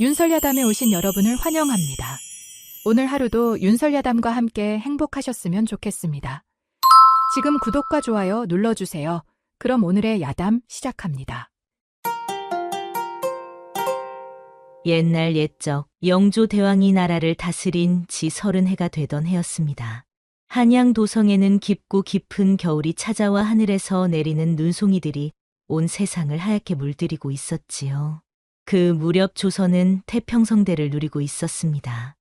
윤설야담에 오신 여러분을 환영합니다. 오늘 하루도 윤설야담과 함께 행복하셨으면 좋겠습니다. 지금 구독과 좋아요 눌러주세요. 그럼 오늘의 야담 시작합니다. 옛날 옛적 영조 대왕이 나라를 다스린 지 30해가 되던 해였습니다. 한양 도성에는 깊고 깊은 겨울이 찾아와 하늘에서 내리는 눈송이들이 온 세상을 하얗게 물들이고 있었지요. 그 무렵 조선은 태평성대를 누리고 있었습니다.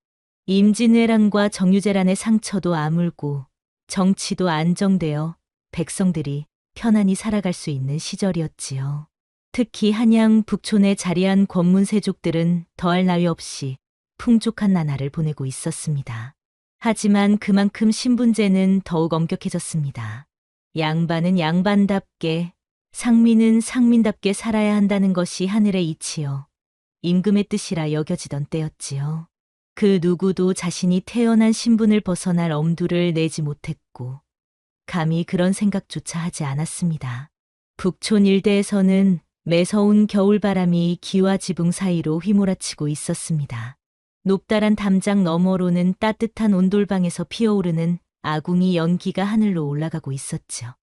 임진왜란과 정유재란의 상처도 아물고 정치도 안정되어 백성들이 편안히 살아갈 수 있는 시절이었지요. 특히 한양 북촌에 자리한 권문세족들은 더할 나위 없이 풍족한 나날을 보내고 있었습니다. 하지만 그만큼 신분제는 더욱 엄격해졌습니다. 양반은 양반답게, 상민은 상민답게 살아야 한다는 것이 하늘의 이치요, 임금의 뜻이라 여겨지던 때였지요. 그 누구도 자신이 태어난 신분을 벗어날 엄두를 내지 못했고 감히 그런 생각조차 하지 않았습니다. 북촌 일대에서는 매서운 겨울바람이 기와 지붕 사이로 휘몰아치고 있었습니다. 높다란 담장 너머로는 따뜻한 온돌방에서 피어오르는 아궁이 연기가 하늘로 올라가고 있었죠.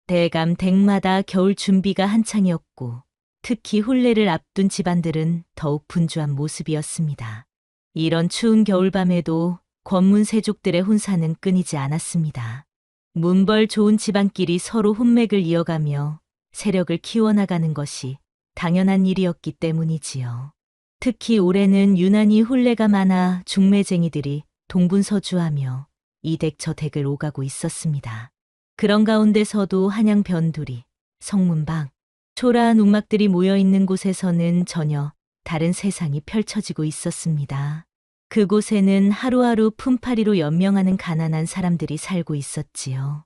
대감 댁마다 겨울 준비가 한창이었고 특히 혼례를 앞둔 집안들은 더욱 분주한 모습이었습니다. 이런 추운 겨울밤에도 권문세족들의 혼사는 끊이지 않았습니다. 문벌 좋은 집안끼리 서로 혼맥을 이어가며 세력을 키워나가는 것이 당연한 일이었기 때문이지요. 특히 올해는 유난히 혼례가 많아 중매쟁이들이 동분서주하며 이댁 저댁을 오가고 있었습니다. 그런 가운데서도 한양 변두리, 성문방, 초라한 움막들이 모여있는 곳에서는 전혀 다른 세상이 펼쳐지고 있었습니다. 그곳에는 하루하루 품팔이로 연명하는 가난한 사람들이 살고 있었지요.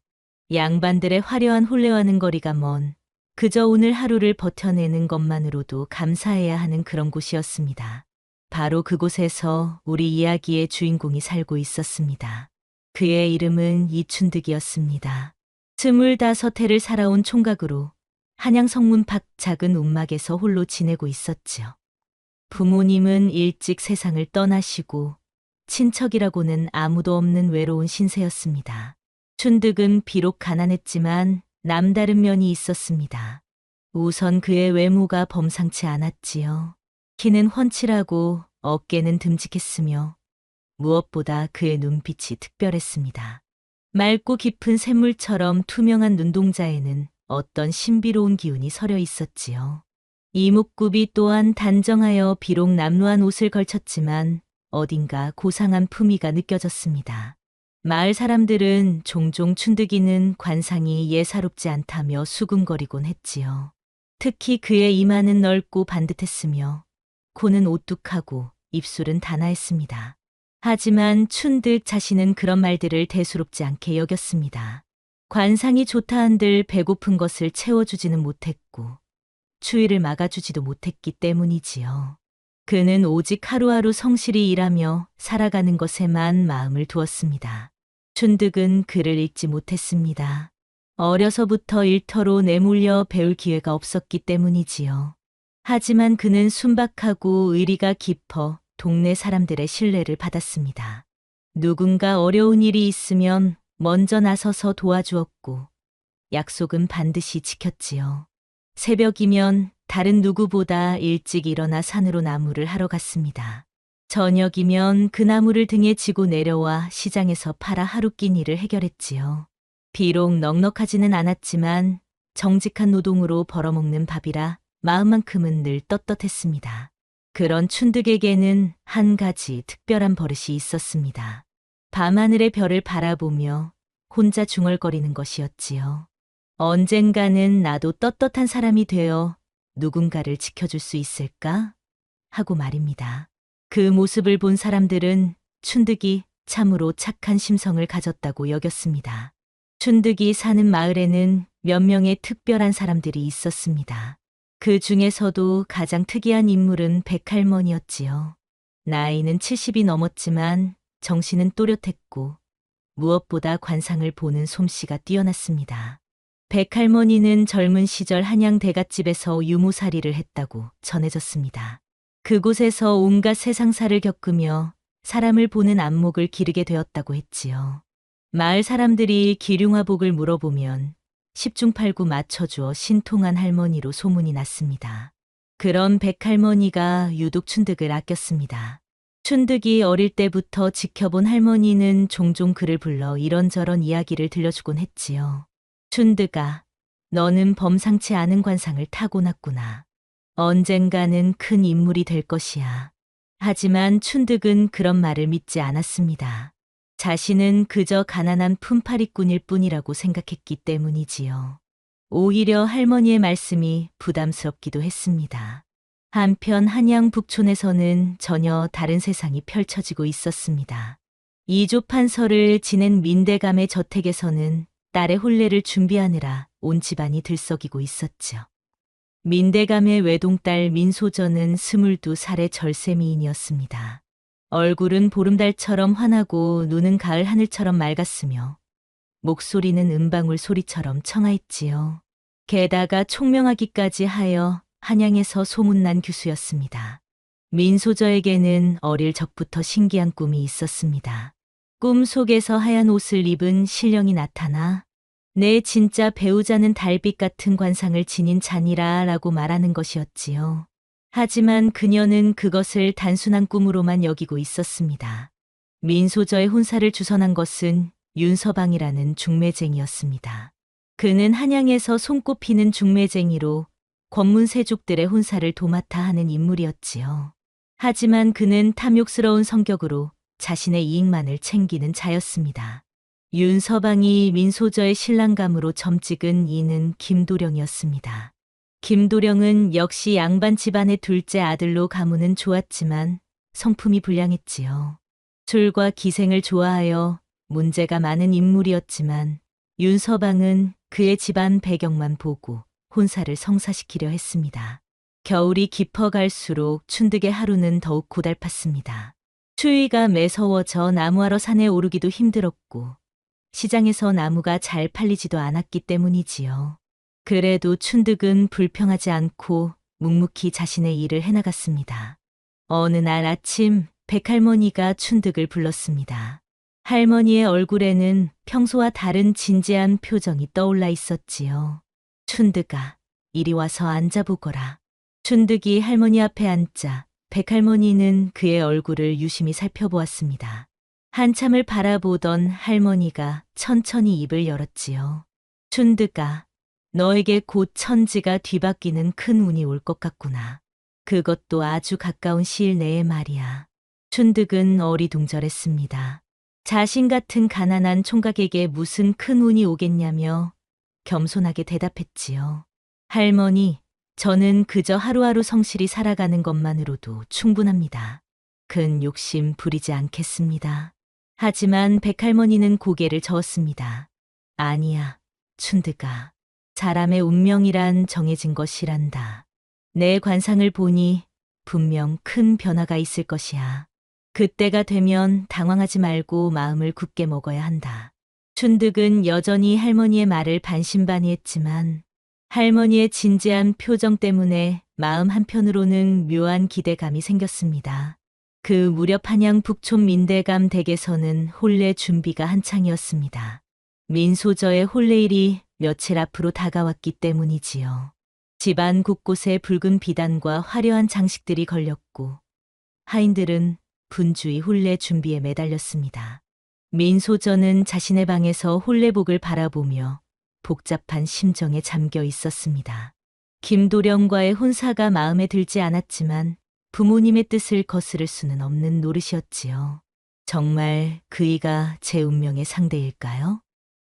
양반들의 화려한 혼례와는 거리가 먼 그저 오늘 하루를 버텨내는 것만으로도 감사해야 하는 그런 곳이었습니다. 바로 그곳에서 우리 이야기의 주인공이 살고 있었습니다. 그의 이름은 이춘득이었습니다. 25해를 살아온 총각으로 한양 성문 밖 작은 움막에서 홀로 지내고 있었지요. 부모님은 일찍 세상을 떠나시고 친척이라고는 아무도 없는 외로운 신세였습니다. 춘득은 비록 가난했지만 남다른 면이 있었습니다. 우선 그의 외모가 범상치 않았지요. 키는 훤칠하고 어깨는 듬직했으며 무엇보다 그의 눈빛이 특별했습니다. 맑고 깊은 샘물처럼 투명한 눈동자에는 어떤 신비로운 기운이 서려 있었지요. 이목구비 또한 단정하여 비록 남루한 옷을 걸쳤지만 어딘가 고상한 품위가 느껴졌습니다. 마을 사람들은 종종 춘득이는 관상이 예사롭지 않다며 수군거리곤 했지요. 특히 그의 이마는 넓고 반듯했으며 코는 오뚝하고 입술은 단아했습니다. 하지만 춘득 자신은 그런 말들을 대수롭지 않게 여겼습니다. 관상이 좋다 한들 배고픈 것을 채워주지는 못했고 추위를 막아주지도 못했기 때문이지요. 그는 오직 하루하루 성실히 일하며 살아가는 것에만 마음을 두었습니다. 춘득은 글을 읽지 못했습니다. 어려서부터 일터로 내몰려 배울 기회가 없었기 때문이지요. 하지만 그는 순박하고 의리가 깊어 동네 사람들의 신뢰를 받았습니다. 누군가 어려운 일이 있으면 먼저 나서서 도와주었고 약속은 반드시 지켰지요. 새벽이면 다른 누구보다 일찍 일어나 산으로 나무를 하러 갔습니다. 저녁이면 그 나무를 등에 지고 내려와 시장에서 팔아 하루 낀 일을 해결했지요. 비록 넉넉하지는 않았지만 정직한 노동으로 벌어먹는 밥이라 마음만큼은 늘 떳떳했습니다. 그런 춘득에게는 한 가지 특별한 버릇이 있었습니다. 밤하늘의 별을 바라보며 혼자 중얼거리는 것이었지요. 언젠가는 나도 떳떳한 사람이 되어 누군가를 지켜줄 수 있을까? 하고 말입니다. 그 모습을 본 사람들은 춘득이 참으로 착한 심성을 가졌다고 여겼습니다. 춘득이 사는 마을에는 몇 명의 특별한 사람들이 있었습니다. 그 중에서도 가장 특이한 인물은 백할머니였지요. 나이는 70이 넘었지만 정신은 또렷했고 무엇보다 관상을 보는 솜씨가 뛰어났습니다. 백할머니는 젊은 시절 한양 대갓집에서 유무살이를 했다고 전해졌습니다. 그곳에서 온갖 세상사를 겪으며 사람을 보는 안목을 기르게 되었다고 했지요. 마을 사람들이 기륭화복을 물어보면 10중 8구 맞춰주어 신통한 할머니로 소문이 났습니다. 그런 백할머니가 유독 춘득을 아꼈습니다. 춘득이 어릴 때부터 지켜본 할머니는 종종 그를 불러 이런저런 이야기를 들려주곤 했지요. 춘득아, 너는 범상치 않은 관상을 타고났구나. 언젠가는 큰 인물이 될 것이야. 하지만 춘득은 그런 말을 믿지 않았습니다. 자신은 그저 가난한 품팔이꾼일 뿐이라고 생각했기 때문이지요. 오히려 할머니의 말씀이 부담스럽기도 했습니다. 한편 한양 북촌에서는 전혀 다른 세상이 펼쳐지고 있었습니다. 이조판서를 지낸 민대감의 저택에서는 딸의 혼례를 준비하느라 온 집안이 들썩이고 있었죠. 민대감의 외동딸 민소전은 22살의 절세미인이었습니다. 얼굴은 보름달처럼 환하고 눈은 가을 하늘처럼 맑았으며 목소리는 은방울 소리처럼 청아했지요. 게다가 총명하기까지 하여 한양에서 소문난 규수였습니다. 민소저에게는 어릴 적부터 신기한 꿈이 있었습니다. 꿈 속에서 하얀 옷을 입은 신령이 나타나 내 진짜 배우자는 달빛 같은 관상을 지닌 자니라 라고 말하는 것이었지요. 하지만 그녀는 그것을 단순한 꿈으로만 여기고 있었습니다. 민소저의 혼사를 주선한 것은 윤서방이라는 중매쟁이였습니다. 그는 한양에서 손꼽히는 중매쟁이로 권문세족들의 혼사를 도맡아 하는 인물이었지요. 하지만 그는 탐욕스러운 성격으로 자신의 이익만을 챙기는 자였습니다. 윤서방이 민소저의 신랑감으로 점찍은 이는 김도령이었습니다. 김도령은 역시 양반 집안의 둘째 아들로 가문은 좋았지만 성품이 불량했지요. 술과 기생을 좋아하여 문제가 많은 인물이었지만 윤서방은 그의 집안 배경만 보고 혼사를 성사시키려 했습니다. 겨울이 깊어갈수록 춘득의 하루는 더욱 고달팠습니다. 추위가 매서워져 나무하러 산에 오르기도 힘들었고 시장에서 나무가 잘 팔리지도 않았기 때문이지요. 그래도 춘득은 불평하지 않고 묵묵히 자신의 일을 해나갔습니다. 어느 날 아침 백할머니가 춘득을 불렀습니다. 할머니의 얼굴에는 평소와 다른 진지한 표정이 떠올라 있었지요. 춘득아, 이리 와서 앉아보거라. 춘득이 할머니 앞에 앉자 백할머니는 그의 얼굴을 유심히 살펴보았습니다. 한참을 바라보던 할머니가 천천히 입을 열었지요. 춘득아, 너에게 곧 천지가 뒤바뀌는 큰 운이 올 것 같구나. 그것도 아주 가까운 시일 내에 말이야. 춘득은 어리둥절했습니다. 자신 같은 가난한 총각에게 무슨 큰 운이 오겠냐며 겸손하게 대답했지요. 할머니, 저는 그저 하루하루 성실히 살아가는 것만으로도 충분합니다. 큰 욕심 부리지 않겠습니다. 하지만 백할머니는 고개를 저었습니다. 아니야, 춘득아. 사람의 운명이란 정해진 것이란다. 내 관상을 보니 분명 큰 변화가 있을 것이야. 그때가 되면 당황하지 말고 마음을 굳게 먹어야 한다. 춘득은 여전히 할머니의 말을 반신반의했지만 할머니의 진지한 표정 때문에 마음 한편으로는 묘한 기대감이 생겼습니다. 그 무렵 한양 북촌 민대감 댁에서는 혼례 준비가 한창이었습니다. 민소저의 혼례일이 며칠 앞으로 다가왔기 때문이지요. 집안 곳곳에 붉은 비단과 화려한 장식들이 걸렸고 하인들은 분주히 혼례 준비에 매달렸습니다. 민소저는 자신의 방에서 혼례복을 바라보며 복잡한 심정에 잠겨 있었습니다. 김도령과의 혼사가 마음에 들지 않았지만 부모님의 뜻을 거스를 수는 없는 노릇이었지요. 정말 그이가 제 운명의 상대일까요?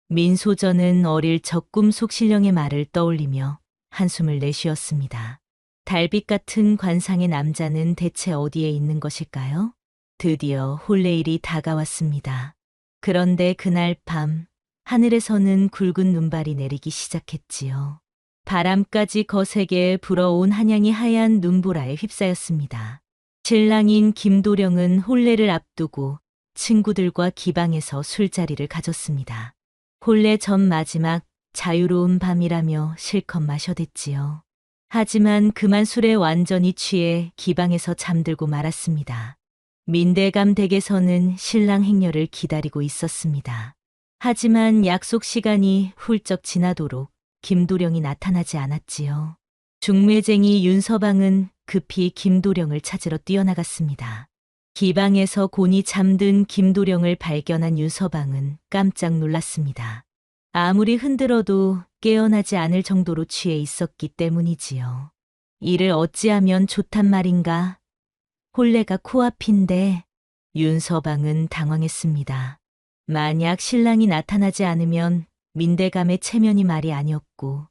민소저는 어릴 적 꿈속 신령의 말을 떠올리며 한숨을 내쉬었습니다. 달빛 같은 관상의 남자는 대체 어디에 있는 것일까요? 드디어 혼례일이 다가왔습니다. 그런데 그날 밤 하늘에서는 굵은 눈발이 내리기 시작했지요. 바람까지 거세게 불어온 한양이 하얀 눈보라에 휩싸였습니다. 신랑인 김도령은 혼례를 앞두고 친구들과 기방에서 술자리를 가졌습니다. 혼례 전 마지막 자유로운 밤이라며 실컷 마셔댔지요. 하지만 그만 술에 완전히 취해 기방에서 잠들고 말았습니다. 민대감 댁에서는 신랑 행렬을 기다리고 있었습니다. 하지만 약속 시간이 훌쩍 지나도록 김도령이 나타나지 않았지요. 중매쟁이 윤서방은 급히 김도령을 찾으러 뛰어나갔습니다. 기방에서 곤히 잠든 김도령을 발견한 윤서방은 깜짝 놀랐습니다. 아무리 흔들어도 깨어나지 않을 정도로 취해 있었기 때문이지요. 이를 어찌하면 좋단 말인가? 혼례가 코앞인데 윤서방은 당황했습니다. 만약 신랑이 나타나지 않으면 민대감의 체면이 말이 아니었고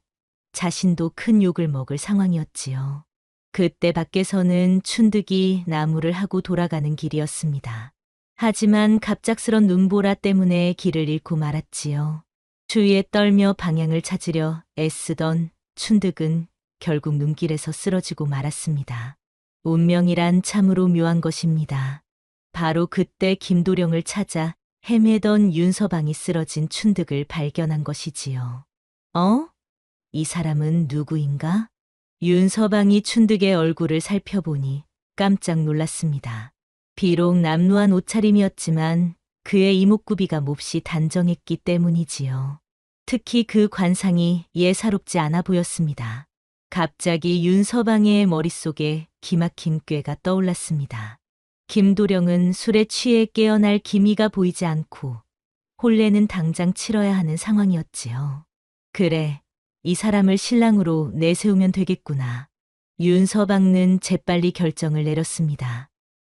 자신도 큰 욕을 먹을 상황이었지요. 그때 밖에서는 춘득이 나무를 하고 돌아가는 길이었습니다. 하지만 갑작스런 눈보라 때문에 길을 잃고 말았지요. 주위에 떨며 방향을 찾으려 애쓰던 춘득은 결국 눈길에서 쓰러지고 말았습니다. 운명이란 참으로 묘한 것입니다. 바로 그때 김도령을 찾아 헤매던 윤서방이 쓰러진 춘득을 발견한 것이지요. 이 사람은 누구인가? 윤서방이 춘득의 얼굴을 살펴보니 깜짝 놀랐습니다. 비록 남루한 옷차림이었지만 그의 이목구비가 몹시 단정했기 때문이지요. 특히 그 관상이 예사롭지 않아 보였습니다. 갑자기 윤서방의 머릿속에 기막힌 꾀가 떠올랐습니다. 김도령은 술에 취해 깨어날 기미가 보이지 않고 혼례는 당장 치러야 하는 상황이었지요. 그래, 이 사람을 신랑으로 내세우면 되겠구나. 윤서방은 재빨리 결정을 내렸습니다.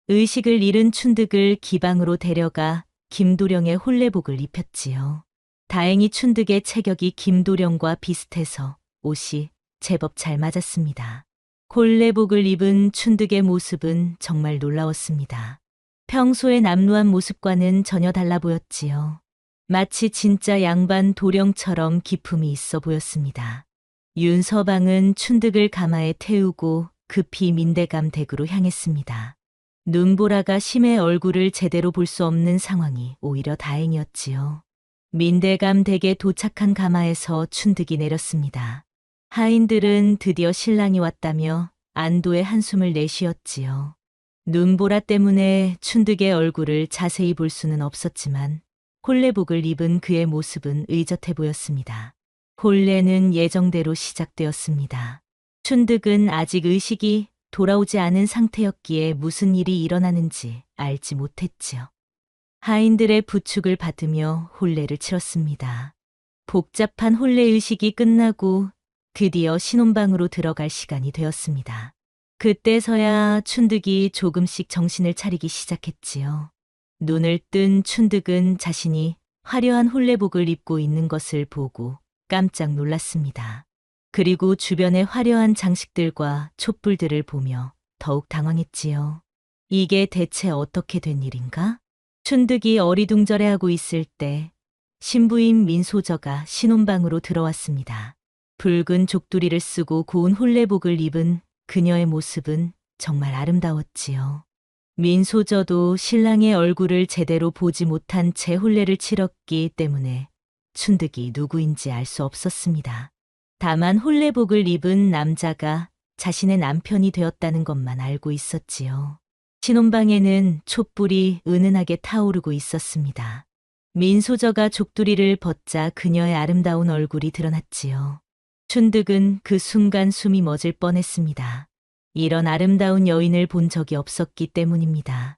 의식을 잃은 춘득을 기방으로 데려가 김도령의 혼례복을 입혔지요. 다행히 춘득의 체격이 김도령과 비슷해서 옷이 제법 잘 맞았습니다. 혼례복을 입은 춘득의 모습은 정말 놀라웠습니다. 평소의 남루한 모습과는 전혀 달라 보였지요. 마치 진짜 양반 도령처럼 기품이 있어 보였습니다. 윤서방은 춘득을 가마에 태우고 급히 민대감 댁으로 향했습니다. 눈보라가 심해 얼굴을 제대로 볼 수 없는 상황이 오히려 다행이었지요. 민대감 댁에 도착한 가마에서 춘득이 내렸습니다. 하인들은 드디어 신랑이 왔다며 안도의 한숨을 내쉬었지요. 눈보라 때문에 춘득의 얼굴을 자세히 볼 수는 없었지만 혼례복을 입은 그의 모습은 의젓해 보였습니다. 혼례는 예정대로 시작되었습니다. 춘득은 아직 의식이 돌아오지 않은 상태였기에 무슨 일이 일어나는지 알지 못했지요. 하인들의 부축을 받으며 혼례를 치렀습니다. 복잡한 혼례 의식이 끝나고 드디어 신혼방으로 들어갈 시간이 되었습니다. 그때서야 춘득이 조금씩 정신을 차리기 시작했지요. 눈을 뜬 춘득은 자신이 화려한 혼례복을 입고 있는 것을 보고 깜짝 놀랐습니다. 그리고 주변의 화려한 장식들과 촛불들을 보며 더욱 당황했지요. 이게 대체 어떻게 된 일인가? 춘득이 어리둥절해하고 있을 때 신부인 민소저가 신혼방으로 들어왔습니다. 붉은 족두리를 쓰고 고운 혼례복을 입은 그녀의 모습은 정말 아름다웠지요. 민소저도 신랑의 얼굴을 제대로 보지 못한 채 혼례를 치렀기 때문에 춘득이 누구인지 알 수 없었습니다. 다만 혼례복을 입은 남자가 자신의 남편이 되었다는 것만 알고 있었지요. 신혼방에는 촛불이 은은하게 타오르고 있었습니다. 민소저가 족두리를 벗자 그녀의 아름다운 얼굴이 드러났지요. 춘득은 그 순간 숨이 멎을 뻔했습니다. 이런 아름다운 여인을 본 적이 없었기 때문입니다.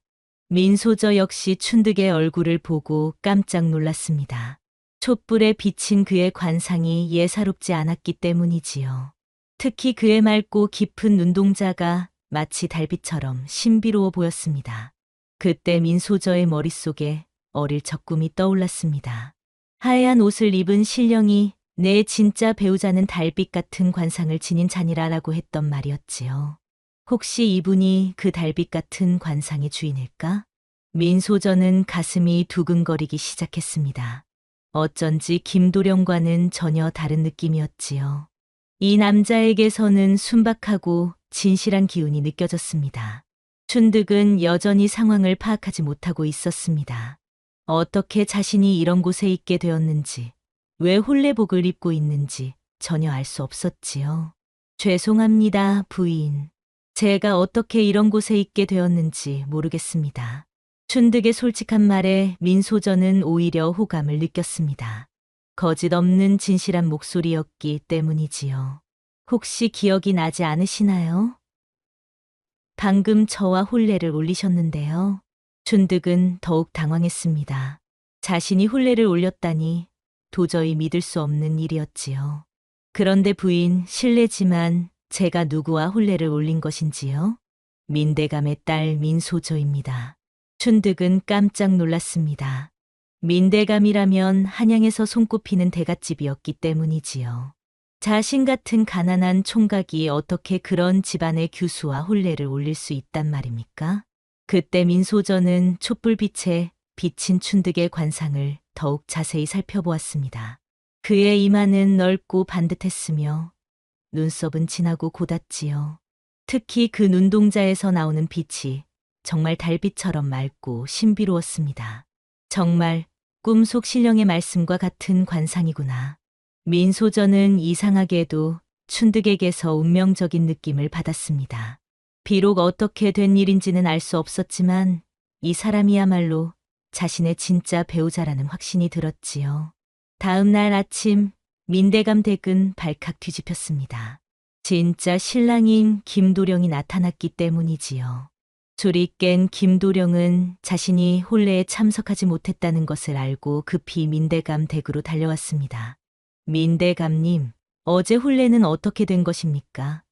민소저 역시 춘득의 얼굴을 보고 깜짝 놀랐습니다. 촛불에 비친 그의 관상이 예사롭지 않았기 때문이지요. 특히 그의 맑고 깊은 눈동자가 마치 달빛처럼 신비로워 보였습니다. 그때 민소저의 머릿속에 어릴 적 꿈이 떠올랐습니다. 하얀 옷을 입은 신령이 내 진짜 배우자는 달빛 같은 관상을 지닌 자니라라고 했던 말이었지요. 혹시 이분이 그 달빛 같은 관상의 주인일까? 민소저는 가슴이 두근거리기 시작했습니다. 어쩐지 김도령과는 전혀 다른 느낌이었지요. 이 남자에게서는 순박하고 진실한 기운이 느껴졌습니다. 춘득은 여전히 상황을 파악하지 못하고 있었습니다. 어떻게 자신이 이런 곳에 있게 되었는지, 왜 혼례복을 입고 있는지 전혀 알 수 없었지요. 죄송합니다, 부인. 제가 어떻게 이런 곳에 있게 되었는지 모르겠습니다. 춘득의 솔직한 말에 민소전은 오히려 호감을 느꼈습니다. 거짓 없는 진실한 목소리였기 때문이지요. 혹시 기억이 나지 않으시나요? 방금 저와 혼례를 올리셨는데요. 춘득은 더욱 당황했습니다. 자신이 혼례를 올렸다니 도저히 믿을 수 없는 일이었지요. 그런데 부인, 실례지만 제가 누구와 혼례를 올린 것인지요? 민대감의 딸 민소저입니다. 춘득은 깜짝 놀랐습니다. 민대감이라면 한양에서 손꼽히는 대갓집이었기 때문이지요. 자신 같은 가난한 총각이 어떻게 그런 집안의 규수와 혼례를 올릴 수 있단 말입니까? 그때 민소저는 촛불빛에 비친 춘득의 관상을 더욱 자세히 살펴보았습니다. 그의 이마는 넓고 반듯했으며 눈썹은 진하고 고닫지요. 특히 그 눈동자에서 나오는 빛이 정말 달빛처럼 맑고 신비로웠습니다. 정말 꿈속 신령의 말씀과 같은 관상이구나. 민소저는 이상하게도 춘득에게서 운명적인 느낌을 받았습니다. 비록 어떻게 된 일인지는 알 수 없었지만 이 사람이야말로 자신의 진짜 배우자라는 확신이 들었지요. 다음 날 아침 민대감 댁은 발칵 뒤집혔습니다. 진짜 신랑인 김도령이 나타났기 때문이지요. 술이 깬 김도령은 자신이 혼례에 참석하지 못했다는 것을 알고 급히 민대감 댁으로 달려왔습니다. 민대감님, 어제 혼례는 어떻게 된 것입니까?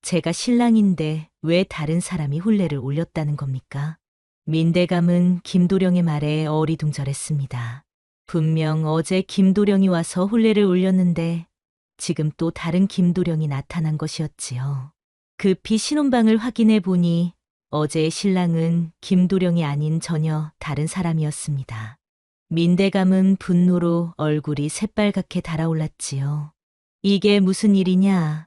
제가 신랑인데 왜 다른 사람이 혼례를 올렸다는 겁니까? 민대감은 김도령의 말에 어리둥절했습니다. 분명 어제 김도령이 와서 혼례를 올렸는데 지금 또 다른 김도령이 나타난 것이었지요. 급히 신혼방을 확인해 보니 어제의 신랑은 김도령이 아닌 전혀 다른 사람이었습니다. 민대감은 분노로 얼굴이 새빨갛게 달아올랐지요. 이게 무슨 일이냐?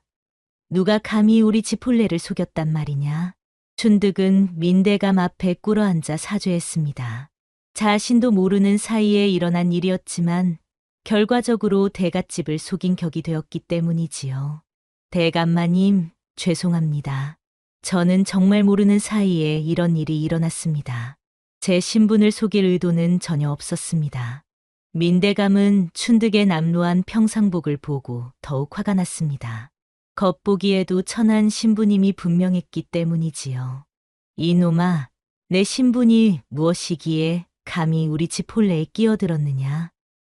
누가 감히 우리 집 혼례를 속였단 말이냐? 춘득은 민대감 앞에 꿇어앉아 사죄했습니다. 자신도 모르는 사이에 일어난 일이었지만 결과적으로 대갓집을 속인 격이 되었기 때문이지요. 대감마님, 죄송합니다. 저는 정말 모르는 사이에 이런 일이 일어났습니다. 제 신분을 속일 의도는 전혀 없었습니다. 민대감은 춘득의 남루한 평상복을 보고 더욱 화가 났습니다. 겉보기에도 천한 신부님이 분명했기 때문이지요. 이놈아, 내 신분이 무엇이기에 감히 우리 집 혼례에 끼어들었느냐?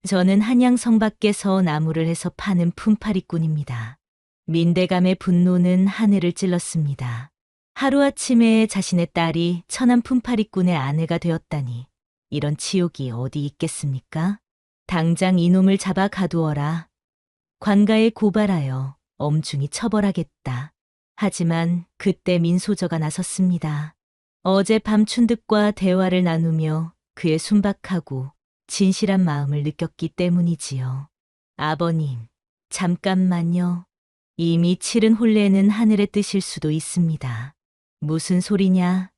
저는 한양성 밖에서 나무를 해서 파는 품팔이꾼입니다. 민대감의 분노는 하늘을 찔렀습니다. 하루아침에 자신의 딸이 천한 품팔이꾼의 아내가 되었다니 이런 치욕이 어디 있겠습니까? 당장 이놈을 잡아 가두어라. 관가에 고발하여 엄중히 처벌하겠다. 하지만 그때 민소저가 나섰습니다. 어젯밤 춘득과 대화를 나누며 그의 순박하고 진실한 마음을 느꼈기 때문이지요. 아버님, 잠깐만요. 이미 치른 혼례는 하늘의 뜻일 수도 있습니다. 무슨 소리냐?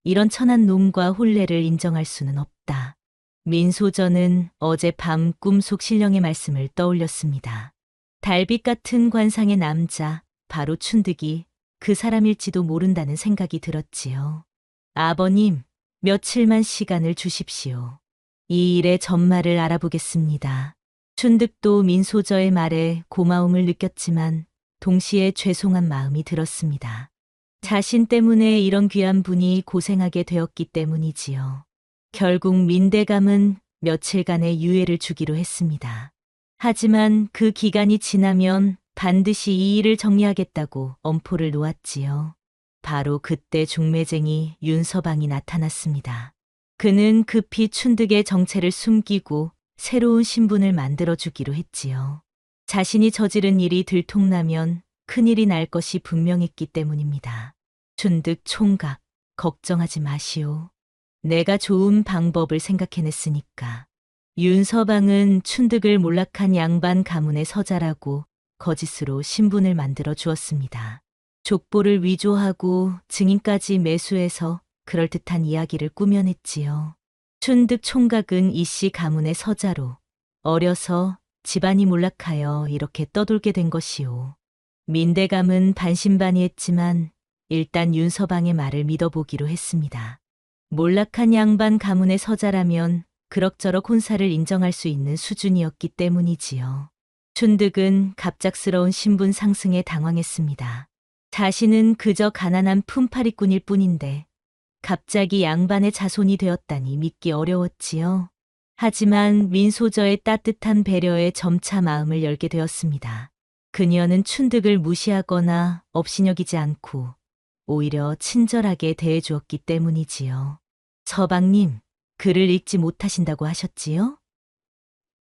이런 천한 놈과 혼례를 인정할 수는 없다. 민소저는 어젯밤 꿈속 신령의 말씀을 떠올렸습니다. 달빛 같은 관상의 남자, 바로 춘득이 그 사람일지도 모른다는 생각이 들었지요. 아버님, 며칠만 시간을 주십시오. 이 일의 전말을 알아보겠습니다. 춘득도 민소저의 말에 고마움을 느꼈지만 동시에 죄송한 마음이 들었습니다. 자신 때문에 이런 귀한 분이 고생하게 되었기 때문이지요. 결국 민대감은 며칠간의 유예를 주기로 했습니다. 하지만 그 기간이 지나면 반드시 이 일을 정리하겠다고 엄포를 놓았지요. 바로 그때 중매쟁이 윤서방이 나타났습니다. 그는 급히 춘득의 정체를 숨기고 새로운 신분을 만들어주기로 했지요. 자신이 저지른 일이 들통나면 큰일이 날 것이 분명했기 때문입니다. 춘득 총각, 걱정하지 마시오. 내가 좋은 방법을 생각해냈으니까. 윤서방은 춘득을 몰락한 양반 가문의 서자라고 거짓으로 신분을 만들어 주었습니다. 족보를 위조하고 증인까지 매수해서 그럴듯한 이야기를 꾸며냈지요. 춘득 총각은 이씨 가문의 서자로 어려서 집안이 몰락하여 이렇게 떠돌게 된 것이오. 민대감은 반신반의했지만 일단 윤서방의 말을 믿어보기로 했습니다. 몰락한 양반 가문의 서자라면 그럭저럭 혼사를 인정할 수 있는 수준이었기 때문이지요. 춘득은 갑작스러운 신분 상승에 당황했습니다. 자신은 그저 가난한 품팔이꾼일 뿐인데 갑자기 양반의 자손이 되었다니 믿기 어려웠지요. 하지만 민소저의 따뜻한 배려에 점차 마음을 열게 되었습니다. 그녀는 춘득을 무시하거나 업신여기지 않고 오히려 친절하게 대해주었기 때문이지요. 서방님, 글을 읽지 못하신다고 하셨지요?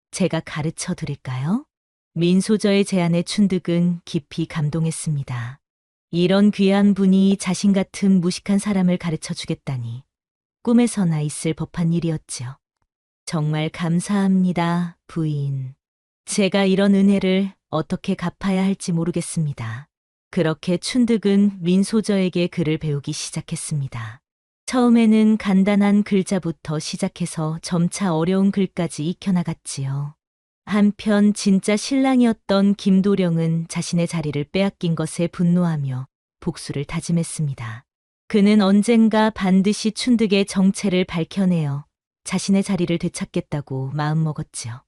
제가 가르쳐 드릴까요? 민소저의 제안에 춘득은 깊이 감동했습니다. 이런 귀한 분이 자신 같은 무식한 사람을 가르쳐 주겠다니 꿈에서나 있을 법한 일이었지요. 정말 감사합니다, 부인. 제가 이런 은혜를 어떻게 갚아야 할지 모르겠습니다. 그렇게 춘득은 민소저에게 글을 배우기 시작했습니다. 처음에는 간단한 글자부터 시작해서 점차 어려운 글까지 익혀나갔지요. 한편 진짜 신랑이었던 김도령은 자신의 자리를 빼앗긴 것에 분노하며 복수를 다짐했습니다. 그는 언젠가 반드시 춘득의 정체를 밝혀내어 자신의 자리를 되찾겠다고 마음먹었지요.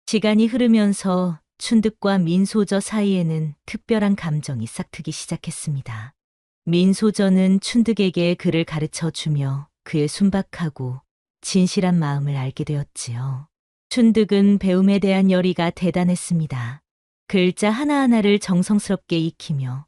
시간이 흐르면서 춘득과 민소저 사이에는 특별한 감정이 싹트기 시작했습니다. 민소저는 춘득에게 글을 가르쳐 주며 그의 순박하고 진실한 마음을 알게 되었지요. 춘득은 배움에 대한 열의가 대단했습니다. 글자 하나하나를 정성스럽게 익히며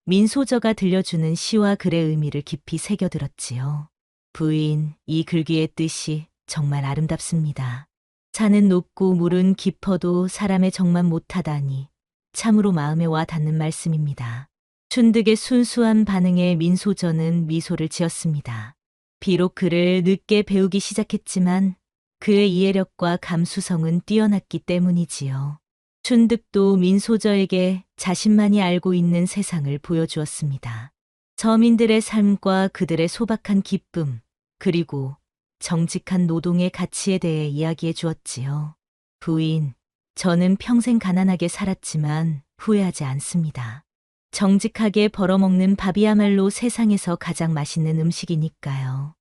민소저가 들려주는 시와 글의 의미를 깊이 새겨들었지요. 부인, 이 글귀의 뜻이 정말 아름답습니다. 산은 높고 물은 깊어도 사람의 정만 못하다니 참으로 마음에 와 닿는 말씀입니다. 춘득의 순수한 반응에 민소저는 미소를 지었습니다. 비록 글을 늦게 배우기 시작했지만 그의 이해력과 감수성은 뛰어났기 때문이지요. 춘득도 민소저에게 자신만이 알고 있는 세상을 보여주었습니다. 서민들의 삶과 그들의 소박한 기쁨, 그리고 정직한 노동의 가치에 대해 이야기해 주었지요. 부인, 저는 평생 가난하게 살았지만 후회하지 않습니다. 정직하게 벌어먹는 밥이야말로 세상에서 가장 맛있는 음식이니까요.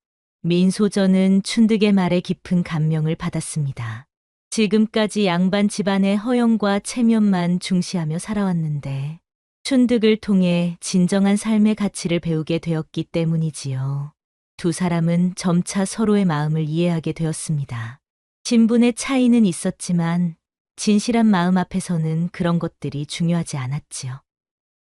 민소저는 춘득의 말에 깊은 감명을 받았습니다. 지금까지 양반 집안의 허영과 체면만 중시하며 살아왔는데 춘득을 통해 진정한 삶의 가치를 배우게 되었기 때문이지요. 두 사람은 점차 서로의 마음을 이해하게 되었습니다. 신분의 차이는 있었지만 진실한 마음 앞에서는 그런 것들이 중요하지 않았지요.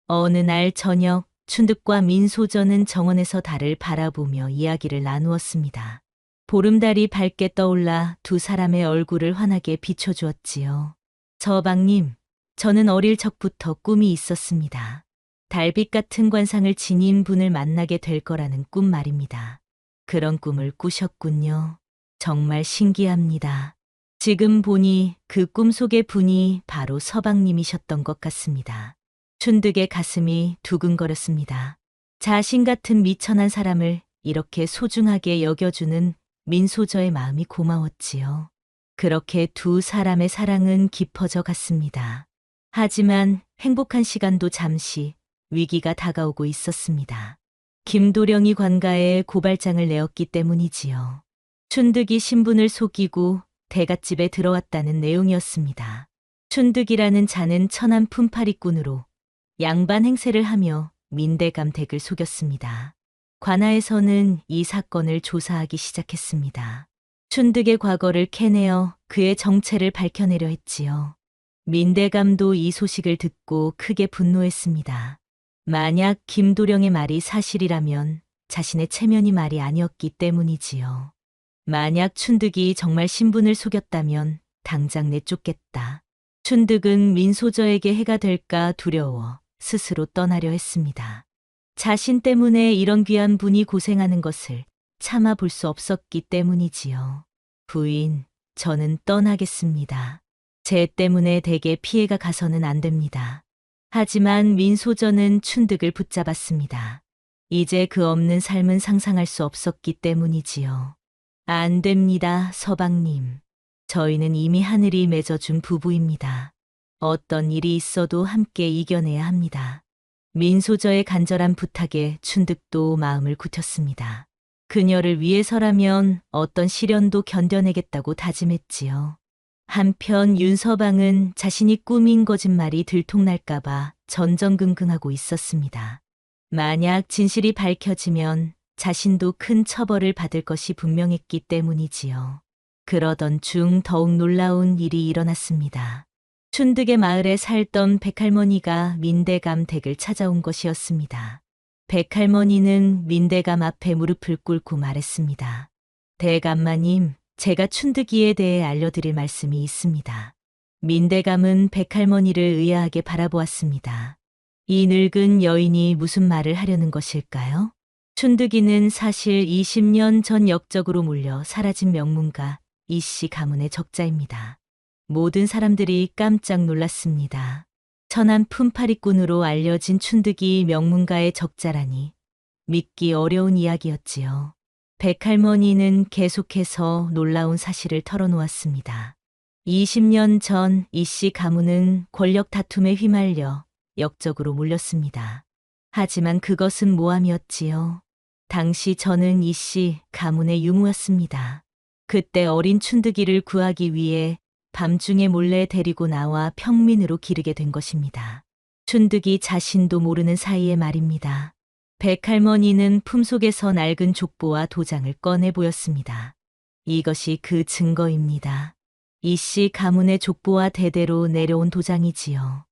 어느 날 저녁 춘득과 민소저는 정원에서 달을 바라보며 이야기를 나누었습니다. 보름달이 밝게 떠올라 두 사람의 얼굴을 환하게 비춰주었지요. 서방님, 저는 어릴 적부터 꿈이 있었습니다. 달빛 같은 관상을 지닌 분을 만나게 될 거라는 꿈 말입니다. 그런 꿈을 꾸셨군요. 정말 신기합니다. 지금 보니 그 꿈 속의 분이 바로 서방님이셨던 것 같습니다. 춘득의 가슴이 두근거렸습니다. 자신 같은 미천한 사람을 이렇게 소중하게 여겨주는 민소저의 마음이 고마웠지요. 그렇게 두 사람의 사랑은 깊어져 갔습니다. 하지만 행복한 시간도 잠시 위기가 다가오고 있었습니다. 김도령이 관가에 고발장을 내었기 때문이지요. 춘득이 신분을 속이고 대갓집에 들어왔다는 내용이었습니다. 춘득이라는 자는 천한 품팔이꾼으로 양반 행세를 하며 민대감 댁을 속였습니다. 관아에서는 이 사건을 조사하기 시작했습니다. 춘득의 과거를 캐내어 그의 정체를 밝혀내려 했지요. 민대감도 이 소식을 듣고 크게 분노했습니다. 만약 김도령의 말이 사실이라면 자신의 체면이 말이 아니었기 때문이지요. 만약 춘득이 정말 신분을 속였다면 당장 내쫓겠다. 춘득은 민소저에게 해가 될까 두려워 스스로 떠나려 했습니다. 자신 때문에 이런 귀한 분이 고생하는 것을 참아 볼 수 없었기 때문이지요. 부인, 저는 떠나겠습니다. 제 때문에 댁에 피해가 가서는 안 됩니다. 하지만 민소저는 춘득을 붙잡았습니다. 이제 그 없는 삶은 상상할 수 없었기 때문이지요. 안 됩니다, 서방님. 저희는 이미 하늘이 맺어준 부부입니다. 어떤 일이 있어도 함께 이겨내야 합니다. 민소저의 간절한 부탁에 춘득도 마음을 굳혔습니다. 그녀를 위해서라면 어떤 시련도 견뎌내겠다고 다짐했지요. 한편 윤서방은 자신이 꾸민 거짓말이 들통날까봐 전전긍긍하고 있었습니다. 만약 진실이 밝혀지면 자신도 큰 처벌을 받을 것이 분명했기 때문이지요. 그러던 중 더욱 놀라운 일이 일어났습니다. 춘득의 마을에 살던 백할머니가 민대감 댁을 찾아온 것이었습니다. 백할머니는 민대감 앞에 무릎을 꿇고 말했습니다. 대감마님, 제가 춘득이에 대해 알려드릴 말씀이 있습니다. 민대감은 백할머니를 의아하게 바라보았습니다. 이 늙은 여인이 무슨 말을 하려는 것일까요? 춘득이는 사실 20년 전 역적으로 몰려 사라진 명문가 이씨 가문의 적자입니다. 모든 사람들이 깜짝 놀랐습니다. 천한 품팔이꾼으로 알려진 춘득이 명문가의 적자라니 믿기 어려운 이야기였지요. 백할머니는 계속해서 놀라운 사실을 털어놓았습니다. 20년 전 이씨 가문은 권력 다툼에 휘말려 역적으로 몰렸습니다. 하지만 그것은 모함이었지요. 당시 저는 이씨 가문의 유무였습니다. 그때 어린 춘득이를 구하기 위해 밤중에 몰래 데리고 나와 평민으로 기르게 된 것입니다. 춘득이 자신도 모르는 사이에 말입니다. 백할머니는 품속에서 낡은 족보와 도장을 꺼내 보였습니다. 이것이 그 증거입니다. 이씨 가문의 족보와 대대로 내려온 도장이지요.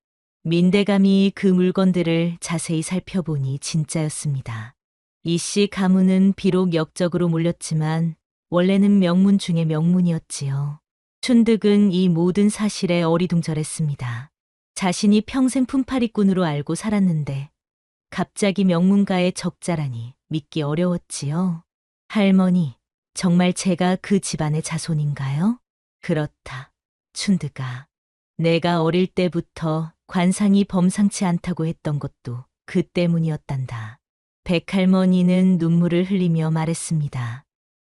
민대감이 그 물건들을 자세히 살펴보니 진짜였습니다. 이씨 가문은 비록 역적으로 몰렸지만 원래는 명문 중의 명문이었지요. 춘득은 이 모든 사실에 어리둥절했습니다. 자신이 평생 품팔이꾼으로 알고 살았는데 갑자기 명문가의 적자라니 믿기 어려웠지요. 할머니, 정말 제가 그 집안의 자손인가요? 그렇다, 춘득아. 내가 어릴 때부터 관상이 범상치 않다고 했던 것도 그 때문이었단다. 백할머니는 눈물을 흘리며 말했습니다.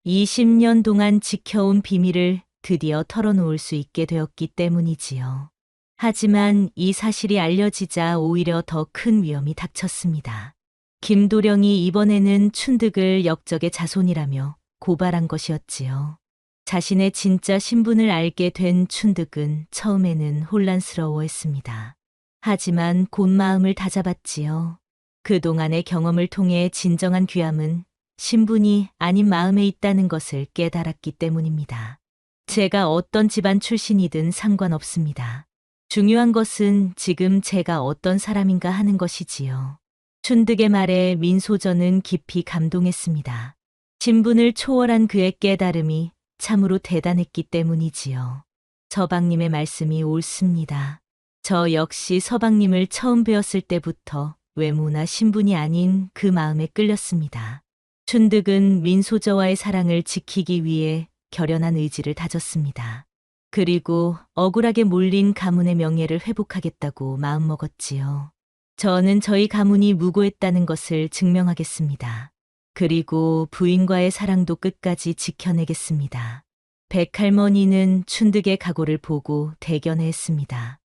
20년 동안 지켜온 비밀을 드디어 털어놓을 수 있게 되었기 때문이지요. 하지만 이 사실이 알려지자 오히려 더 큰 위험이 닥쳤습니다. 김도령이 이번에는 춘득을 역적의 자손이라며 고발한 것이었지요. 자신의 진짜 신분을 알게 된 춘득은 처음에는 혼란스러워했습니다. 하지만 곧 마음을 다잡았지요. 그동안의 경험을 통해 진정한 귀함은 신분이 아닌 마음에 있다는 것을 깨달았기 때문입니다. 제가 어떤 집안 출신이든 상관없습니다. 중요한 것은 지금 제가 어떤 사람인가 하는 것이지요. 춘득의 말에 민소저는 깊이 감동했습니다. 신분을 초월한 그의 깨달음이 참으로 대단했기 때문이지요. 서방님의 말씀이 옳습니다. 저 역시 서방님을 처음 뵈었을 때부터 외모나 신분이 아닌 그 마음에 끌렸습니다. 춘득은 민소저와의 사랑을 지키기 위해 결연한 의지를 다졌습니다. 그리고 억울하게 몰린 가문의 명예를 회복하겠다고 마음먹었지요. 저는 저희 가문이 무고했다는 것을 증명하겠습니다. 그리고 부인과의 사랑도 끝까지 지켜내겠습니다. 백할머니는 춘득의 각오를 보고 대견했습니다.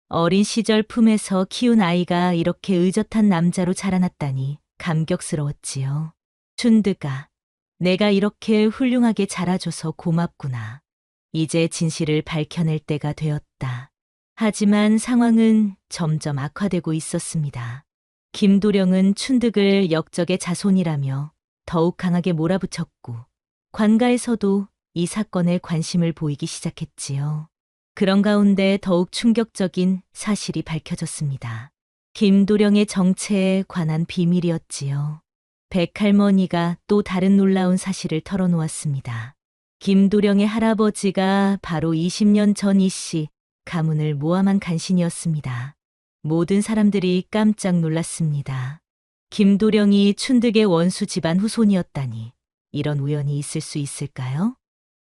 어린 시절 품에서 키운 아이가 이렇게 의젓한 남자로 자라났다니 감격스러웠지요. 춘득아, 내가 이렇게 훌륭하게 자라줘서 고맙구나. 이제 진실을 밝혀낼 때가 되었다. 하지만 상황은 점점 악화되고 있었습니다. 김도령은 춘득을 역적의 자손이라며 더욱 강하게 몰아붙였고 관가에서도 이 사건에 관심을 보이기 시작했지요. 그런 가운데 더욱 충격적인 사실이 밝혀졌습니다. 김도령의 정체에 관한 비밀이었지요. 백할머니가 또 다른 놀라운 사실을 털어놓았습니다. 김도령의 할아버지가 바로 20년 전 이씨 가문을 모함한 간신이었습니다. 모든 사람들이 깜짝 놀랐습니다. 김도령이 춘득의 원수 집안 후손이었다니 이런 우연이 있을 수 있을까요?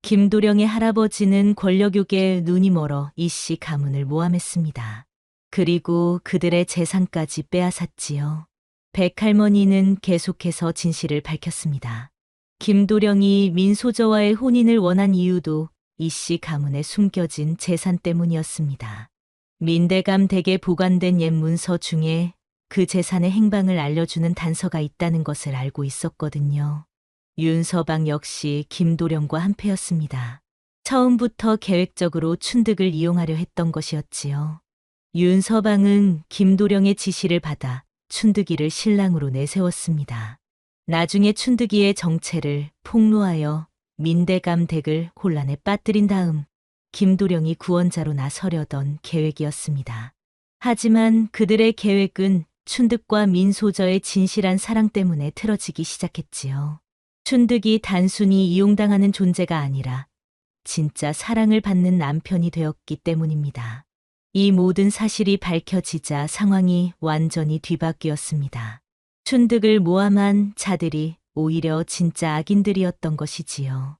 김도령의 할아버지는 권력욕에 눈이 멀어 이씨 가문을 모함했습니다. 그리고 그들의 재산까지 빼앗았지요. 백할머니는 계속해서 진실을 밝혔습니다. 김도령이 민소저와의 혼인을 원한 이유도 이씨 가문에 숨겨진 재산 때문이었습니다. 민대감 댁에 보관된 옛 문서 중에 그 재산의 행방을 알려주는 단서가 있다는 것을 알고 있었거든요. 윤서방 역시 김도령과 한패였습니다. 처음부터 계획적으로 춘득을 이용하려 했던 것이었지요. 윤서방은 김도령의 지시를 받아 춘득이를 신랑으로 내세웠습니다. 나중에 춘득이의 정체를 폭로하여 민대감 댁을 혼란에 빠뜨린 다음 김도령이 구원자로 나서려던 계획이었습니다. 하지만 그들의 계획은 춘득과 민소저의 진실한 사랑 때문에 틀어지기 시작했지요. 춘득이 단순히 이용당하는 존재가 아니라 진짜 사랑을 받는 남편이 되었기 때문입니다. 이 모든 사실이 밝혀지자 상황이 완전히 뒤바뀌었습니다. 춘득을 모함한 자들이 오히려 진짜 악인들이었던 것이지요.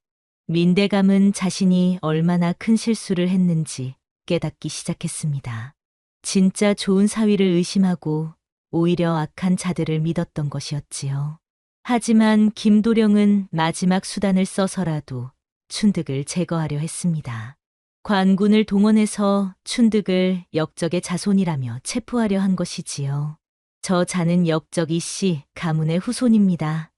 민대감은 자신이 얼마나 큰 실수를 했는지 깨닫기 시작했습니다. 진짜 좋은 사위를 의심하고 오히려 악한 자들을 믿었던 것이었지요. 하지만 김도령은 마지막 수단을 써서라도 춘득을 제거하려 했습니다. 관군을 동원해서 춘득을 역적의 자손이라며 체포하려 한 것이지요. 저 자는 역적 이씨 가문의 후손입니다.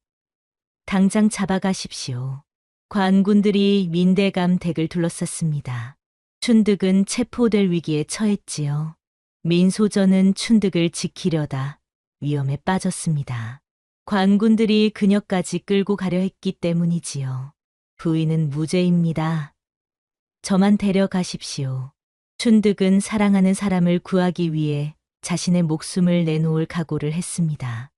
당장 잡아가십시오. 관군들이 민대감 댁을 둘러쌌습니다. 춘득은 체포될 위기에 처했지요. 민소저는 춘득을 지키려다 위험에 빠졌습니다. 관군들이 그녀까지 끌고 가려 했기 때문이지요. 부인은 무죄입니다. 저만 데려가십시오. 춘득은 사랑하는 사람을 구하기 위해 자신의 목숨을 내놓을 각오를 했습니다.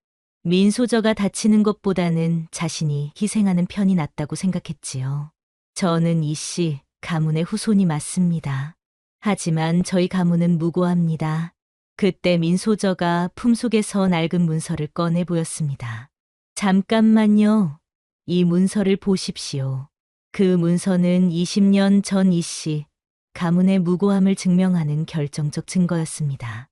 민소저가 다치는 것보다는 자신이 희생하는 편이 낫다고 생각했지요. 저는 이씨 가문의 후손이 맞습니다. 하지만 저희 가문은 무고합니다. 그때 민소저가 품속에서 낡은 문서를 꺼내 보였습니다. 잠깐만요. 이 문서를 보십시오. 그 문서는 20년 전 이씨 가문의 무고함을 증명하는 결정적 증거였습니다.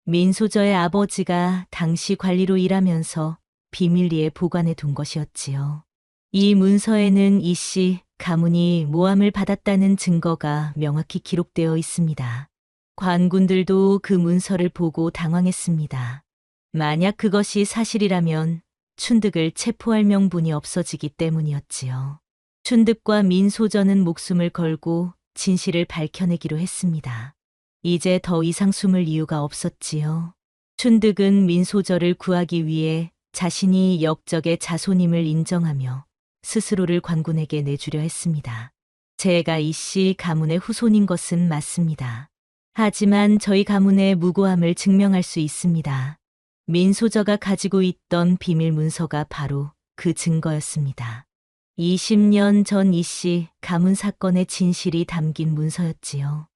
민소저의 아버지가 당시 관리로 일하면서 비밀리에 보관해 둔 것이었지요. 이 문서에는 이씨 가문이 모함을 받았다는 증거가 명확히 기록되어 있습니다. 관군들도 그 문서를 보고 당황했습니다. 만약 그것이 사실이라면 춘득을 체포할 명분이 없어지기 때문이었지요. 춘득과 민소저는 목숨을 걸고 진실을 밝혀내기로 했습니다. 이제 더 이상 숨을 이유가 없었지요. 춘득은 민소저를 구하기 위해 자신이 역적의 자손임을 인정하며 스스로를 관군에게 내주려 했습니다. 제가 이씨 가문의 후손인 것은 맞습니다. 하지만 저희 가문의 무고함을 증명할 수 있습니다. 민소저가 가지고 있던 비밀 문서가 바로 그 증거였습니다. 20년 전 이씨 가문 사건의 진실이 담긴 문서였지요.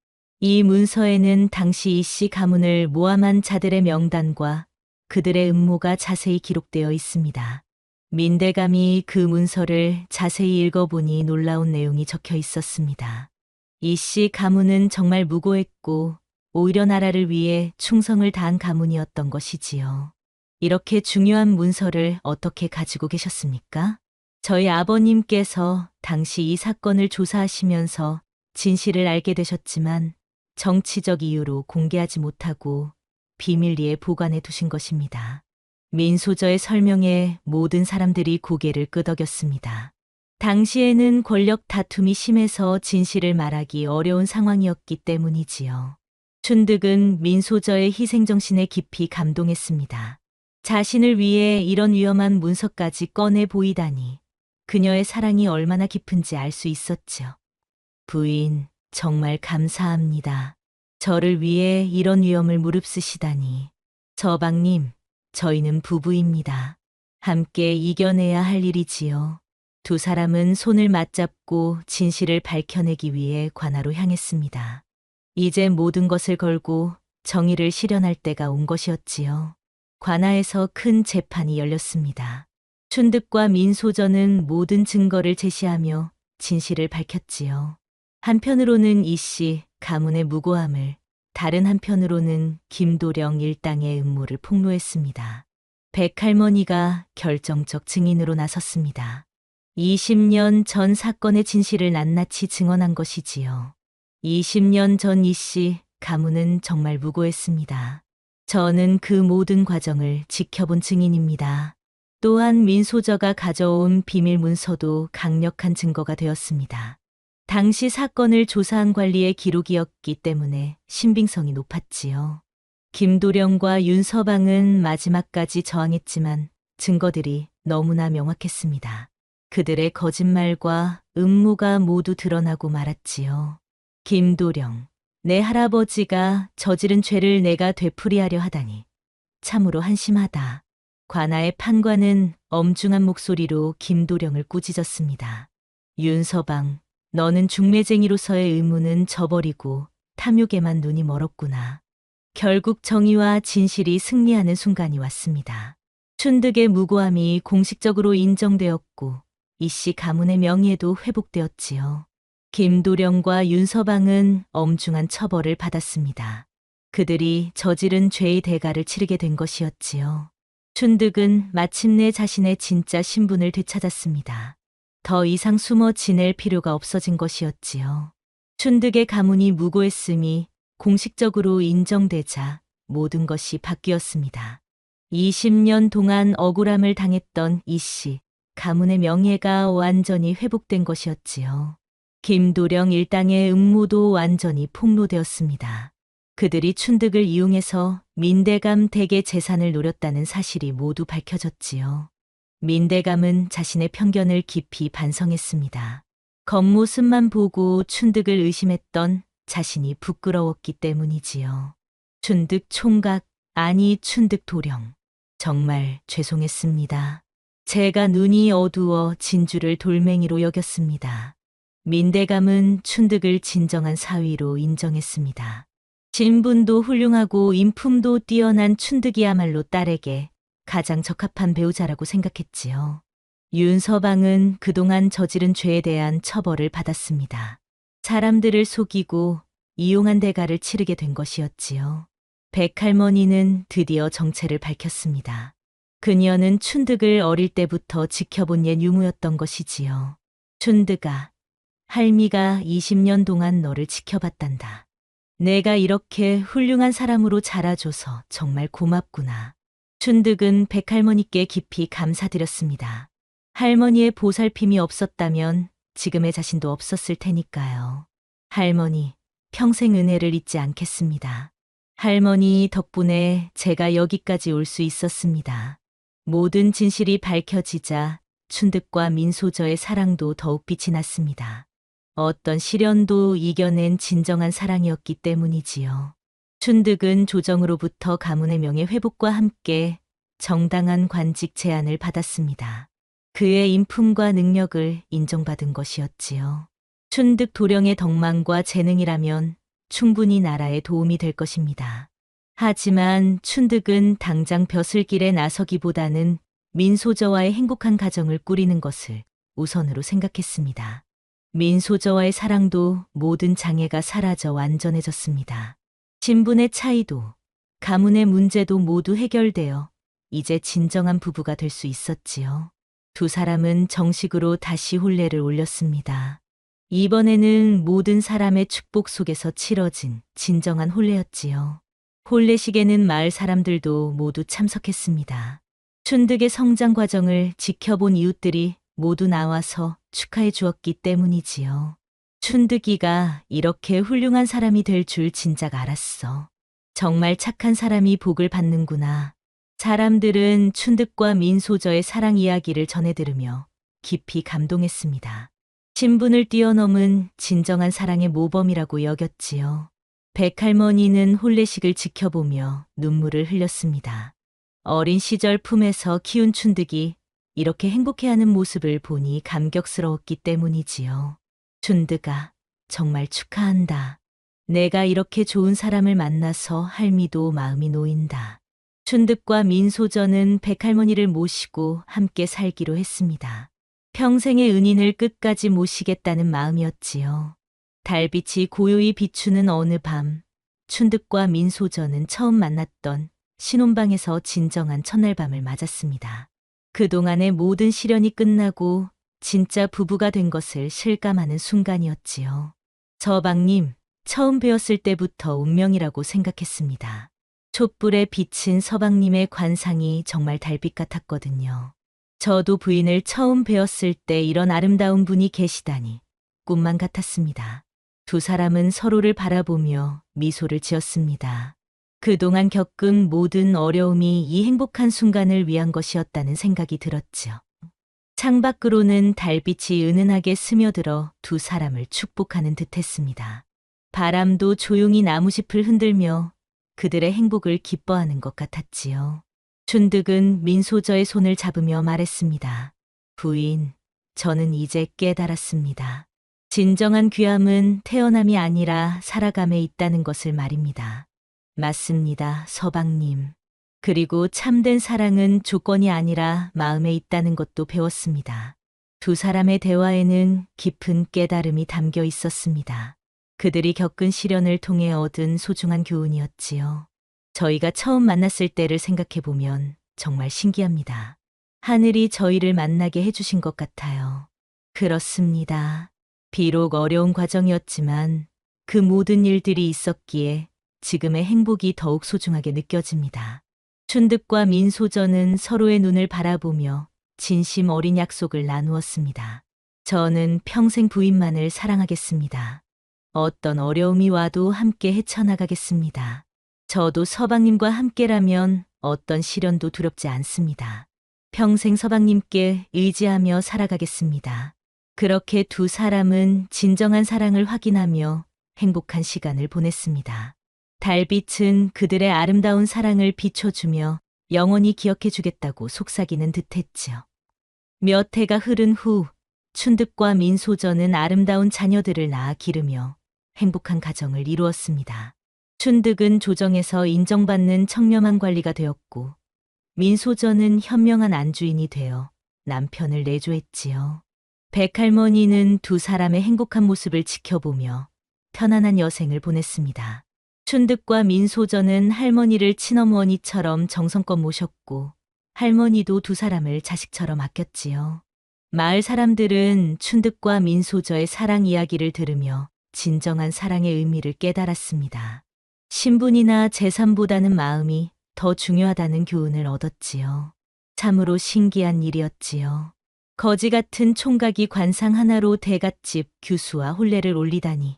이 문서에는 당시 이씨 가문을 모함한 자들의 명단과 그들의 음모가 자세히 기록되어 있습니다. 민대감이 그 문서를 자세히 읽어보니 놀라운 내용이 적혀 있었습니다. 이씨 가문은 정말 무고했고 오히려 나라를 위해 충성을 다한 가문이었던 것이지요. 이렇게 중요한 문서를 어떻게 가지고 계셨습니까? 저희 아버님께서 당시 이 사건을 조사하시면서 진실을 알게 되셨지만 정치적 이유로 공개하지 못하고 비밀리에 보관해 두신 것입니다. 민소저의 설명에 모든 사람들이 고개를 끄덕였습니다. 당시에는 권력 다툼이 심해서 진실을 말하기 어려운 상황이었기 때문이지요. 춘득은 민소저의 희생정신에 깊이 감동했습니다. 자신을 위해 이런 위험한 문서까지 꺼내 보이다니 그녀의 사랑이 얼마나 깊은지 알 수 있었죠. 부인, 정말 감사합니다. 저를 위해 이런 위험을 무릅쓰시다니. 서방님, 저희는 부부입니다. 함께 이겨내야 할 일이지요. 두 사람은 손을 맞잡고 진실을 밝혀내기 위해 관하로 향했습니다. 이제 모든 것을 걸고 정의를 실현할 때가 온 것이었지요. 관하에서 큰 재판이 열렸습니다. 춘득과 민소저는 모든 증거를 제시하며 진실을 밝혔지요. 한편으로는 이씨 가문의 무고함을, 다른 한편으로는 김도령 일당의 음모를 폭로했습니다. 백할머니가 결정적 증인으로 나섰습니다. 20년 전 사건의 진실을 낱낱이 증언한 것이지요. 20년 전 이씨 가문은 정말 무고했습니다. 저는 그 모든 과정을 지켜본 증인입니다. 또한 민소저가 가져온 비밀 문서도 강력한 증거가 되었습니다. 당시 사건을 조사한 관리의 기록이었기 때문에 신빙성이 높았지요. 김도령과 윤서방은 마지막까지 저항했지만 증거들이 너무나 명확했습니다. 그들의 거짓말과 음모가 모두 드러나고 말았지요. 김도령, 내 할아버지가 저지른 죄를 내가 되풀이하려 하다니 참으로 한심하다. 관아의 판관은 엄중한 목소리로 김도령을 꾸짖었습니다. 윤서방, 너는 중매쟁이로서의 의무는 저버리고 탐욕에만 눈이 멀었구나. 결국 정의와 진실이 승리하는 순간이 왔습니다. 춘득의 무고함이 공식적으로 인정되었고 이씨 가문의 명예도 회복되었지요. 김도령과 윤서방은 엄중한 처벌을 받았습니다. 그들이 저지른 죄의 대가를 치르게 된 것이었지요. 춘득은 마침내 자신의 진짜 신분을 되찾았습니다. 더 이상 숨어 지낼 필요가 없어진 것이었지요. 춘득의 가문이 무고했음이 공식적으로 인정되자 모든 것이 바뀌었습니다. 20년 동안 억울함을 당했던 이씨, 가문의 명예가 완전히 회복된 것이었지요. 김도령 일당의 음모도 완전히 폭로되었습니다. 그들이 춘득을 이용해서 민대감 댁의 재산을 노렸다는 사실이 모두 밝혀졌지요. 민대감은 자신의 편견을 깊이 반성했습니다. 겉모습만 보고 춘득을 의심했던 자신이 부끄러웠기 때문이지요. 춘득 총각, 아니 춘득 도령. 정말 죄송했습니다. 제가 눈이 어두워 진주를 돌멩이로 여겼습니다. 민대감은 춘득을 진정한 사위로 인정했습니다. 신분도 훌륭하고 인품도 뛰어난 춘득이야말로 딸에게 가장 적합한 배우자라고 생각했지요. 윤서방은 그동안 저지른 죄에 대한 처벌을 받았습니다. 사람들을 속이고 이용한 대가를 치르게 된 것이었지요. 백할머니는 드디어 정체를 밝혔습니다. 그녀는 춘득을 어릴 때부터 지켜본 옛 유무였던 것이지요. 춘득아, 할미가 20년 동안 너를 지켜봤단다. 내가 이렇게 훌륭한 사람으로 자라줘서 정말 고맙구나. 춘득은 백할머니께 깊이 감사드렸습니다. 할머니의 보살핌이 없었다면 지금의 자신도 없었을 테니까요. 할머니, 평생 은혜를 잊지 않겠습니다. 할머니 덕분에 제가 여기까지 올 수 있었습니다. 모든 진실이 밝혀지자 춘득과 민소저의 사랑도 더욱 빛이 났습니다. 어떤 시련도 이겨낸 진정한 사랑이었기 때문이지요. 춘득은 조정으로부터 가문의 명예 회복과 함께 정당한 관직 제안을 받았습니다. 그의 인품과 능력을 인정받은 것이었지요. 춘득 도령의 덕망과 재능이라면 충분히 나라에 도움이 될 것입니다. 하지만 춘득은 당장 벼슬길에 나서기보다는 민소저와의 행복한 가정을 꾸리는 것을 우선으로 생각했습니다. 민소저와의 사랑도 모든 장애가 사라져 완전해졌습니다. 신분의 차이도, 가문의 문제도 모두 해결되어 이제 진정한 부부가 될 수 있었지요. 두 사람은 정식으로 다시 혼례를 올렸습니다. 이번에는 모든 사람의 축복 속에서 치러진 진정한 혼례였지요. 혼례식에는 마을 사람들도 모두 참석했습니다. 춘득의 성장 과정을 지켜본 이웃들이 모두 나와서 축하해 주었기 때문이지요. 춘득이가 이렇게 훌륭한 사람이 될 줄 진작 알았어. 정말 착한 사람이 복을 받는구나. 사람들은 춘득과 민소저의 사랑 이야기를 전해 들으며 깊이 감동했습니다. 신분을 뛰어넘은 진정한 사랑의 모범이라고 여겼지요. 백할머니는 혼례식을 지켜보며 눈물을 흘렸습니다. 어린 시절 품에서 키운 춘득이 이렇게 행복해하는 모습을 보니 감격스러웠기 때문이지요. 춘득아, 정말 축하한다. 내가 이렇게 좋은 사람을 만나서 할미도 마음이 놓인다. 춘득과 민소저는 백할머니를 모시고 함께 살기로 했습니다. 평생의 은인을 끝까지 모시겠다는 마음이었지요. 달빛이 고요히 비추는 어느 밤, 춘득과 민소저는 처음 만났던 신혼방에서 진정한 첫날 밤을 맞았습니다. 그동안의 모든 시련이 끝나고 진짜 부부가 된 것을 실감하는 순간이었지요. 서방님, 처음 배웠을 때부터 운명이라고 생각했습니다. 촛불에 비친 서방님의 관상이 정말 달빛 같았거든요. 저도 부인을 처음 배웠을 때 이런 아름다운 분이 계시다니 꿈만 같았습니다. 두 사람은 서로를 바라보며 미소를 지었습니다. 그동안 겪은 모든 어려움이 이 행복한 순간을 위한 것이었다는 생각이 들었죠. 창밖으로는 달빛이 은은하게 스며들어 두 사람을 축복하는 듯했습니다. 바람도 조용히 나무잎을 흔들며 그들의 행복을 기뻐하는 것 같았지요. 춘득은 민소저의 손을 잡으며 말했습니다. 부인, 저는 이제 깨달았습니다. 진정한 귀함은 태어남이 아니라 살아감에 있다는 것을 말입니다. 맞습니다, 서방님. 그리고 참된 사랑은 조건이 아니라 마음에 있다는 것도 배웠습니다. 두 사람의 대화에는 깊은 깨달음이 담겨 있었습니다. 그들이 겪은 시련을 통해 얻은 소중한 교훈이었지요. 저희가 처음 만났을 때를 생각해보면 정말 신기합니다. 하늘이 저희를 만나게 해주신 것 같아요. 그렇습니다. 비록 어려운 과정이었지만 그 모든 일들이 있었기에 지금의 행복이 더욱 소중하게 느껴집니다. 춘득과 민소저는 서로의 눈을 바라보며 진심 어린 약속을 나누었습니다. 저는 평생 부인만을 사랑하겠습니다. 어떤 어려움이 와도 함께 헤쳐나가겠습니다. 저도 서방님과 함께라면 어떤 시련도 두렵지 않습니다. 평생 서방님께 의지하며 살아가겠습니다. 그렇게 두 사람은 진정한 사랑을 확인하며 행복한 시간을 보냈습니다. 달빛은 그들의 아름다운 사랑을 비춰주며 영원히 기억해주겠다고 속삭이는 듯했지요. 몇 해가 흐른 후 춘득과 민소저는 아름다운 자녀들을 낳아 기르며 행복한 가정을 이루었습니다. 춘득은 조정에서 인정받는 청렴한 관리가 되었고 민소저는 현명한 안주인이 되어 남편을 내조했지요. 백할머니는 두 사람의 행복한 모습을 지켜보며 편안한 여생을 보냈습니다. 춘득과 민소저는 할머니를 친어머니처럼 정성껏 모셨고 할머니도 두 사람을 자식처럼 아꼈지요. 마을 사람들은 춘득과 민소저의 사랑 이야기를 들으며 진정한 사랑의 의미를 깨달았습니다. 신분이나 재산보다는 마음이 더 중요하다는 교훈을 얻었지요. 참으로 신기한 일이었지요. 거지 같은 총각이 관상 하나로 대갓집 규수와 혼례를 올리다니.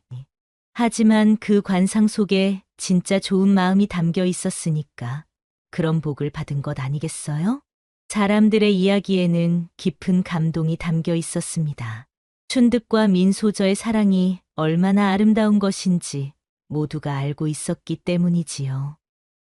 하지만 그 관상 속에 진짜 좋은 마음이 담겨 있었으니까 그런 복을 받은 것 아니겠어요? 사람들의 이야기에는 깊은 감동이 담겨 있었습니다. 춘득과 민소저의 사랑이 얼마나 아름다운 것인지 모두가 알고 있었기 때문이지요.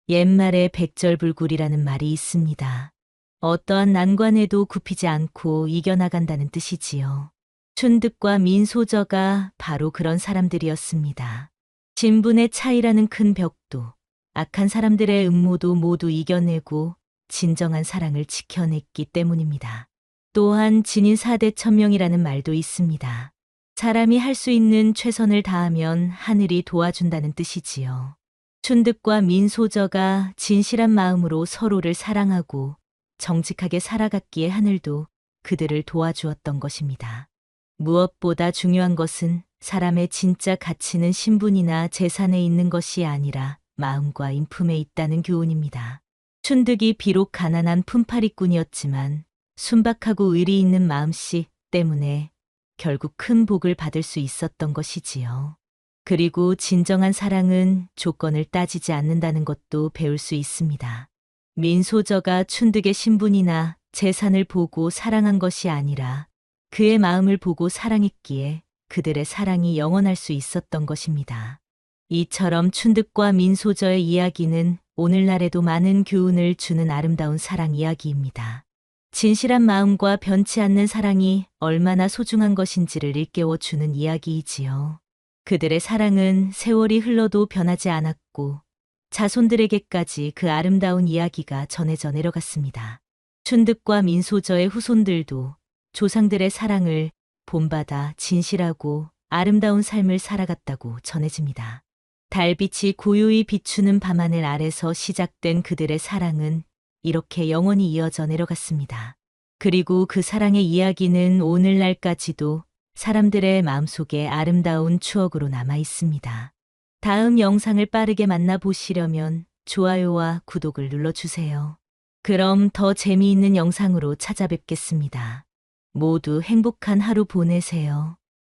옛말에 백절불굴이라는 말이 있습니다. 어떠한 난관에도 굽히지 않고 이겨나간다는 뜻이지요. 춘득과 민소저가 바로 그런 사람들이었습니다. 신분의 차이라는 큰 벽도, 악한 사람들의 음모도 모두 이겨내고 진정한 사랑을 지켜냈기 때문입니다. 또한 진인 사대천명이라는 말도 있습니다. 사람이 할 수 있는 최선을 다하면 하늘이 도와준다는 뜻이지요. 춘득과 민소저가 진실한 마음으로 서로를 사랑하고 정직하게 살아갔기에 하늘도 그들을 도와주었던 것입니다. 무엇보다 중요한 것은 사람의 진짜 가치는 신분이나 재산에 있는 것이 아니라 마음과 인품에 있다는 교훈입니다. 춘득이 비록 가난한 품팔이꾼이었지만 순박하고 의리 있는 마음씨 때문에 결국 큰 복을 받을 수 있었던 것이지요. 그리고 진정한 사랑은 조건을 따지지 않는다는 것도 배울 수 있습니다. 민소저가 춘득의 신분이나 재산을 보고 사랑한 것이 아니라 그의 마음을 보고 사랑했기에 그들의 사랑이 영원할 수 있었던 것입니다. 이처럼 춘득과 민소저의 이야기는 오늘날에도 많은 교훈을 주는 아름다운 사랑 이야기입니다. 진실한 마음과 변치 않는 사랑이 얼마나 소중한 것인지를 일깨워 주는 이야기이지요. 그들의 사랑은 세월이 흘러도 변하지 않았고 자손들에게까지 그 아름다운 이야기가 전해져 내려갔습니다. 춘득과 민소저의 후손들도 조상들의 사랑을 본받아 진실하고 아름다운 삶을 살아갔다고 전해집니다. 달빛이 고요히 비추는 밤하늘 아래서 시작된 그들의 사랑은 이렇게 영원히 이어져 내려갔습니다. 그리고 그 사랑의 이야기는 오늘날까지도 사람들의 마음속에 아름다운 추억으로 남아 있습니다. 다음 영상을 빠르게 만나보시려면 좋아요와 구독을 눌러주세요. 그럼 더 재미있는 영상으로 찾아뵙겠습니다. 모두 행복한 하루 보내세요.